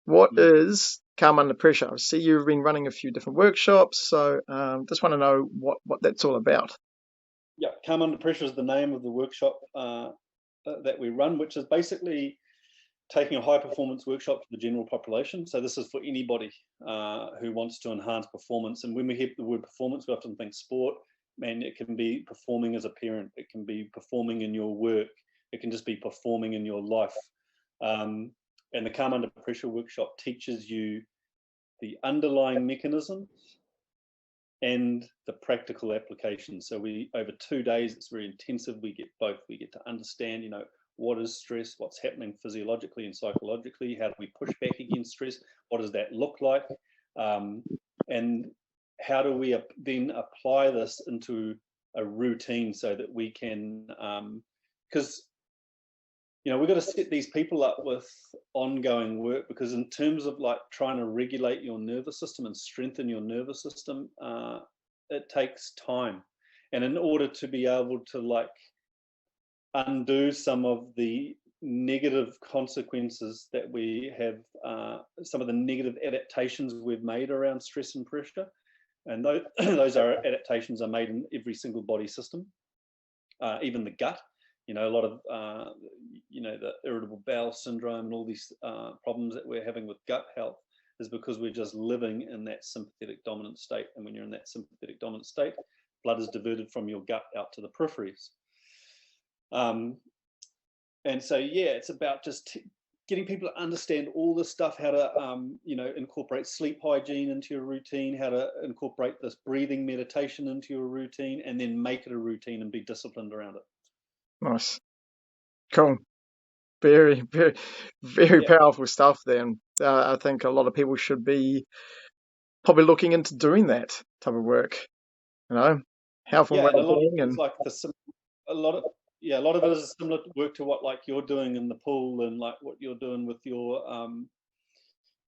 what Mm. is calm under pressure? I see you've been running a few different workshops, so just want to know what that's all about. Yeah, Calm Under Pressure is the name of the workshop that we run, which is basically taking a high performance workshop to the general population. So this is for anybody who wants to enhance performance. And when we hear the word performance, we often think sport. Man, it can be performing as a parent. It can be performing in your work. It can just be performing in your life. And the Calm Under Pressure workshop teaches you the underlying mechanisms and the practical application. So we, over 2 days, it's very intensive. We get both. We get to understand, what is stress, what's happening physiologically and psychologically, how do we push back against stress, what does that look like, and how do we then apply this into a routine so that we can, because we've got to set these people up with ongoing work, because in terms of like trying to regulate your nervous system and strengthen your nervous system, it takes time. And in order to be able to like undo some of the negative consequences that we have, some of the negative adaptations we've made around stress and pressure, and those adaptations are made in every single body system, even the gut. A lot of the irritable bowel syndrome and all these problems that we're having with gut health is because we're just living in that sympathetic dominant state. And when you're in that sympathetic dominant state, blood is diverted from your gut out to the peripheries. And so, yeah, it's about just getting people to understand all this stuff, how to, incorporate sleep hygiene into your routine, how to incorporate this breathing meditation into your routine, and then make it a routine and be disciplined around it. Nice, cool, very, very, very Yeah. powerful stuff. Then I think a lot of people should be probably looking into doing that type of work. Health and Yeah, and a lot of well-being, it is and like a lot of a lot of it is similar work to what like you're doing in the pool and like what you're doing with your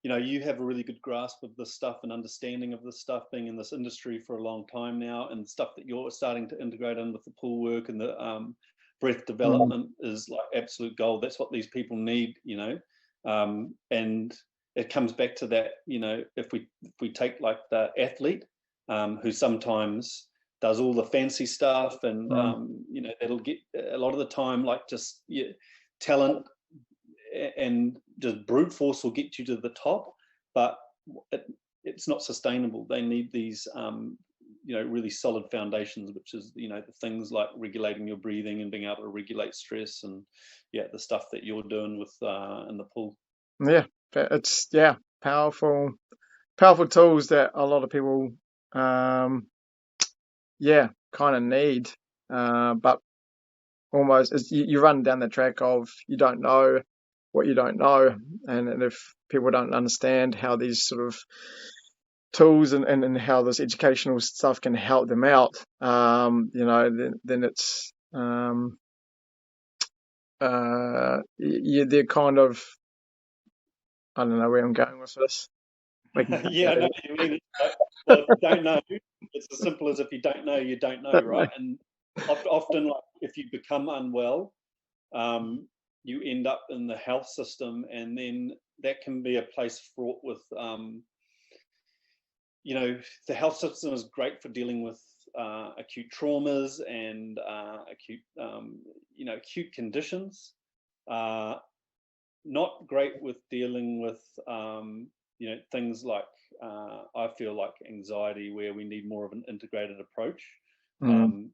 you have a really good grasp of this stuff and understanding of this stuff, being in this industry for a long time now, and stuff that you're starting to integrate in with the pool work and the breath development is like absolute gold. That's what these people need, and it comes back to that, if we take like the athlete who sometimes does all the fancy stuff and that'll get a lot of the time like just talent and just brute force will get you to the top, but it's not sustainable. They need these really solid foundations, which is the things like regulating your breathing and being able to regulate stress, and the stuff that you're doing with in the pool. it's powerful tools that a lot of people kind of need, but almost you run down the track of you don't know what you don't know, and if people don't understand how these sort of tools and how this educational stuff can help them out, then it's they're kind of, I don't know where I'm going with this. Yeah, I know what you mean. Well, if you don't know, it's as simple as if you don't know, you don't know, right? And often, like if you become unwell, you end up in the health system, and then that can be a place fraught with, the health system is great for dealing with acute traumas and acute conditions. Not great with dealing with, things like I feel like anxiety, where we need more of an integrated approach. Um,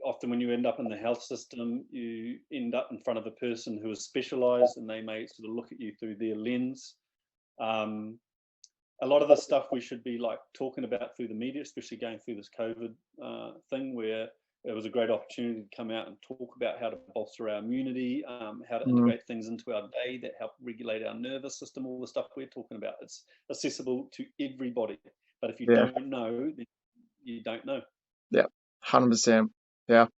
Often when you end up in the health system, you end up in front of a person who is specialized, and they may sort of look at you through their lens. A lot of the stuff we should be like talking about through the media, especially going through this COVID thing, where it was a great opportunity to come out and talk about how to bolster our immunity, how to integrate things into our day that help regulate our nervous system, all the stuff we're talking about. It's accessible to everybody. But if you Yeah, don't know, then you don't know. yeah, 100%. Yeah.